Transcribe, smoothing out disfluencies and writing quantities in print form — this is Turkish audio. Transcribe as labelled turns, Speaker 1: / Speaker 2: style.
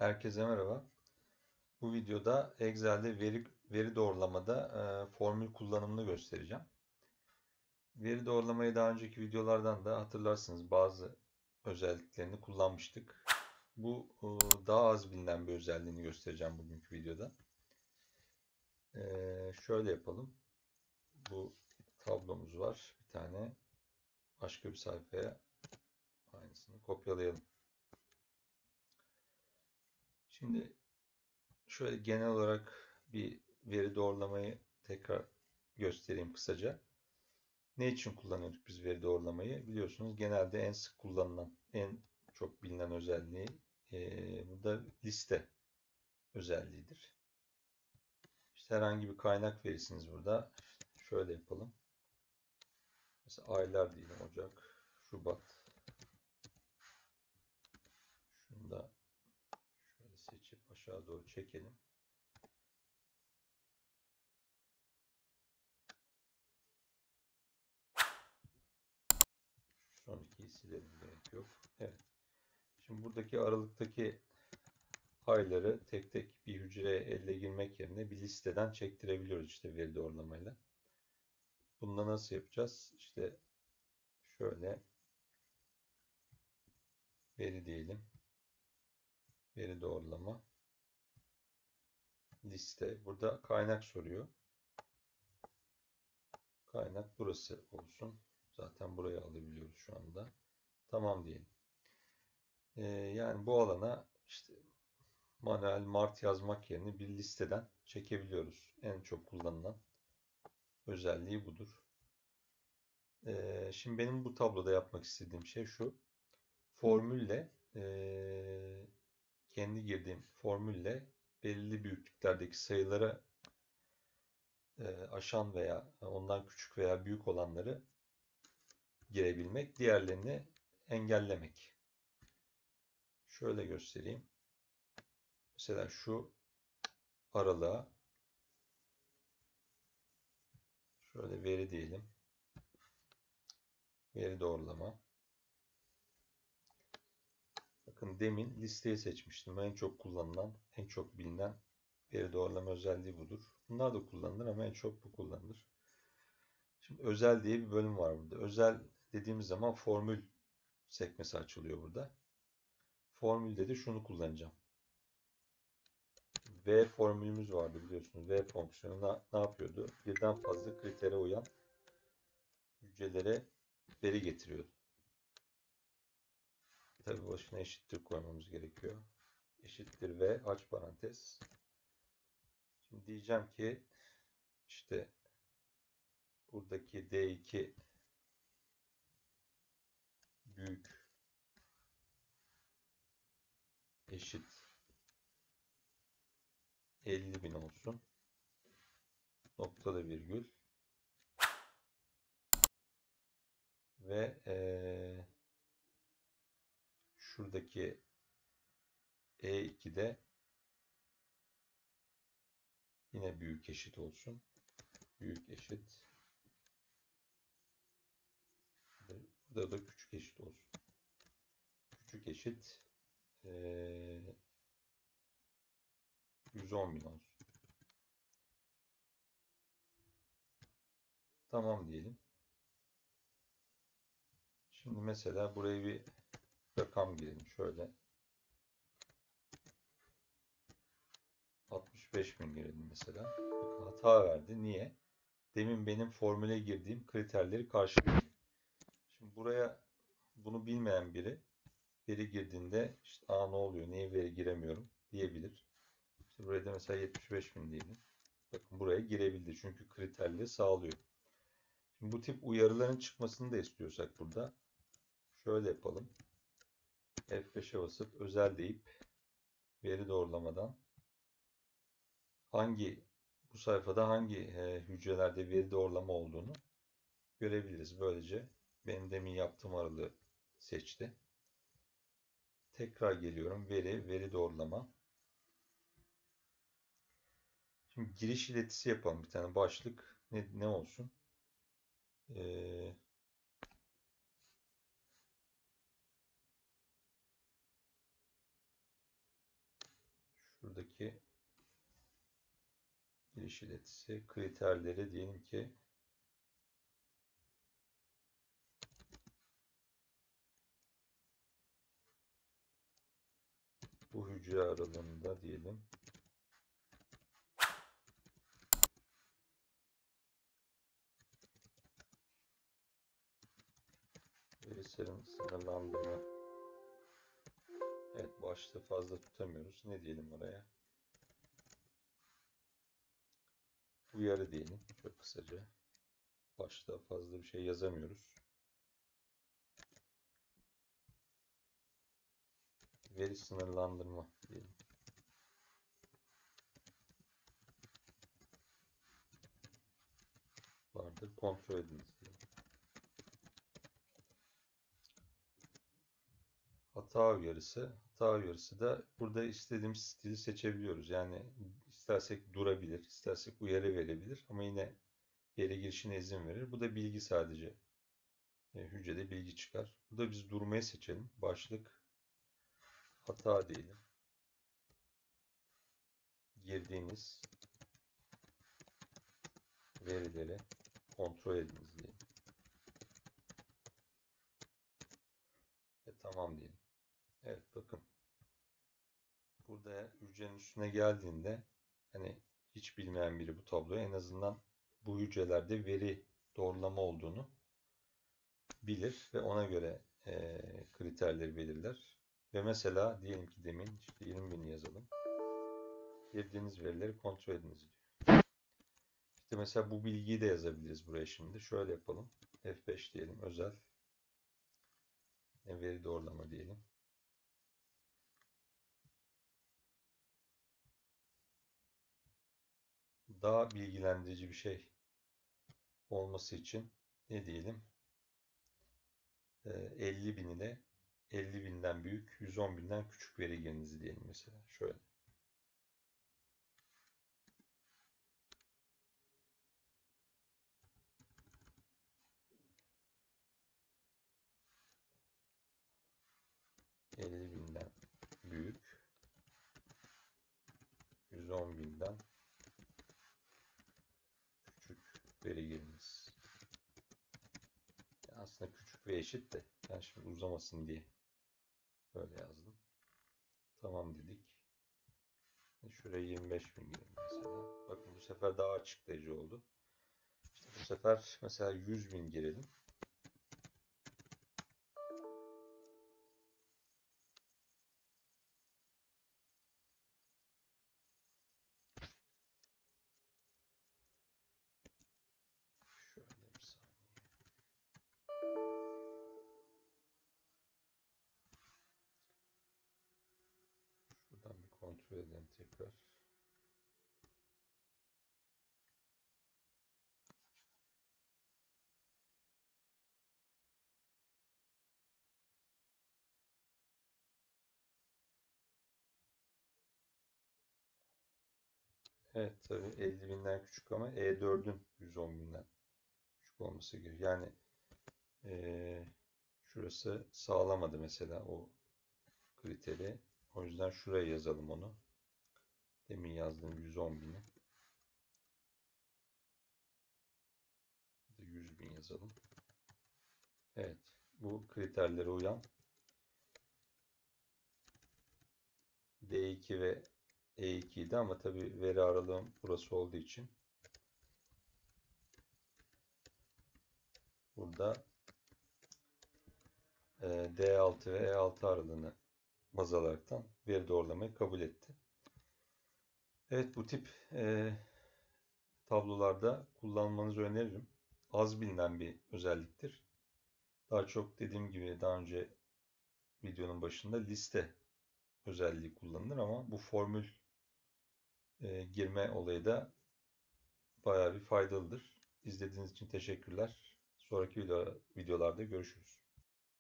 Speaker 1: Herkese merhaba. Bu videoda Excel'de veri doğrulamada formül kullanımını göstereceğim. Veri doğrulamayı daha önceki videolardan da hatırlarsınız bazı özelliklerini kullanmıştık. Bu daha az bilinen bir özelliğini göstereceğim bugünkü videoda. Şöyle yapalım. Bu tablomuz var. Bir tane başka bir sayfaya aynısını kopyalayalım. Şimdi şöyle genel olarak bir veri doğrulamayı tekrar göstereyim kısaca. Ne için kullanıyorduk biz veri doğrulamayı? Biliyorsunuz genelde en sık kullanılan, en çok bilinen özelliği bu da liste özelliğidir. İşte herhangi bir kaynak verirsiniz burada. Şöyle yapalım. Mesela aylar diyelim Ocak, Şubat. Şunu da şöyle seçip aşağı doğru çekelim. Son ikiyi silelim, gerek yok. Evet. Şimdi buradaki aralıktaki ayları tek tek bir hücreye elle girmek yerine bir listeden çektirebiliyoruz işte veri doğrulamayla. Bunu da nasıl yapacağız? İşte şöyle veri diyelim. Veri doğrulama. Liste. Burada kaynak soruyor. Kaynak burası olsun. Zaten burayı alabiliyoruz şu anda. Tamam diyelim. Yani bu alana işte manuel mart yazmak yerine bir listeden çekebiliyoruz. En çok kullanılan özelliği budur. Şimdi benim bu tabloda yapmak istediğim şey şu. Formülle kendi girdiğim formülle belirli büyüklüklerdeki sayılara aşan veya ondan küçük veya büyük olanları girebilmek, diğerlerini engellemek. Şöyle göstereyim. Mesela şu aralığa şöyle veri diyelim. Veri doğrulama. Bakın demin listeyi seçmiştim. En çok kullanılan, en çok bilinen veri doğrulama özelliği budur. Bunlar da kullanılır ama en çok bu kullanılır. Şimdi özel diye bir bölüm var burada. Özel dediğimiz zaman formül sekmesi açılıyor burada. Formülde de şunu kullanacağım. V formülümüz vardı biliyorsunuz. V fonksiyonu ne yapıyordu? Birden fazla kritere uyan hücrelere veri getiriyordu. Tabii başına eşittir koymamız gerekiyor. Eşittir V aç parantez. Şimdi diyeceğim ki işte buradaki D2 büyük eşit 50.000 olsun. Noktada virgül. Ve şuradaki E2'de yine büyük eşit olsun. Büyük eşit. Burada da küçük eşit olsun. Küçük eşit 110.000 olsun. Tamam diyelim. Şimdi mesela buraya bir rakam girelim. Şöyle 65.000 girelim mesela. Bakın hata verdi. Niye? Demin benim formüle girdiğim kriterleri karşılıyor. Şimdi buraya bunu bilmeyen biri girdiğinde işte ne oluyor? Niye veri giremiyorum diyebilir. İşte buraya da mesela 75.000 diyelim. Bakın buraya girebildi. Çünkü kriterleri sağlıyor. Şimdi bu tip uyarıların çıkmasını da istiyorsak burada şöyle yapalım. F5'e basıp özel deyip veri doğrulamadan bu sayfada hangi hücrelerde veri doğrulama olduğunu görebiliriz. Böylece benim demin yaptığım aralığı seçti. Tekrar geliyorum. Veri doğrulama. Şimdi giriş iletisi yapalım. Bir tane başlık ne olsun? Ee, ki giriş iletisi kriterleri diyelim ki bu hücre aralığında diyelim. Verisinin sınırlandırma. Evet, başlığı fazla tutamıyoruz. Ne diyelim oraya? Uyarı diyelim. Çok kısaca. Başlığa fazla bir şey yazamıyoruz. Veri sınırlandırma diyelim. Vardır. Kontrol ediniz diyelim. Hata uyarısı. Hata uyarısı da burada istediğimiz stili seçebiliyoruz. Yani istersek durabilir, istersek uyarı verebilir ama yine veri girişine izin verir. Bu da bilgi sadece. Hücrede bilgi çıkar. Burada biz durmayı seçelim. Başlık hata diyelim. Girdiğiniz verileri kontrol ediniz diyelim. Tamam diyelim. Evet, bakın. Burada hücrenin üstüne geldiğinde hani hiç bilmeyen biri bu tabloya en azından bu hücrelerde veri doğrulama olduğunu bilir ve ona göre kriterleri belirler. Ve mesela diyelim ki demin işte 20.000 yazalım. Girdiğiniz verileri kontrol ediniz diyor. İşte mesela bu bilgiyi de yazabiliriz buraya şimdi. Şöyle yapalım. F5 diyelim, özel. Veri doğrulama diyelim. Daha bilgilendirici bir şey olması için ne diyelim? 50.000 ile 50.000'den büyük, 110.000'den küçük veri girinizi diyelim mesela. Şöyle. ...50.000'den büyük, 110.000'den küçük veri giriniz. Yani aslında küçük ve eşit de ben şimdi uzamasın diye böyle yazdım. Tamam dedik. Şuraya 25.000 girelim mesela. Bakın bu sefer daha açıklayıcı oldu. İşte bu sefer mesela 100.000 girelim. Şöyle bir saniye. Şuradan bir kontrol edelim tekrar. Evet, tabii 50.000'den küçük ama E4'ün 110.000'den küçük olması gerekiyor. Yani şurası sağlamadı mesela o kriteri. O yüzden şuraya yazalım onu. Demin yazdığım 110.000'i. 100.000 yazalım. Evet, bu kriterlere uyan D2 ve E2 idi ama tabii veri aralığım burası olduğu için burada D6 ve E6 aralığını baz alaraktan veri doğrulamayı kabul etti. Evet, bu tip tablolarda kullanmanızı öneririm. Az bilinen bir özelliktir. Daha çok dediğim gibi daha önce videonun başında liste özelliği kullanılır ama bu formül girme olayı da bayağı bir faydalıdır. İzlediğiniz için teşekkürler. Sonraki videolarda görüşürüz.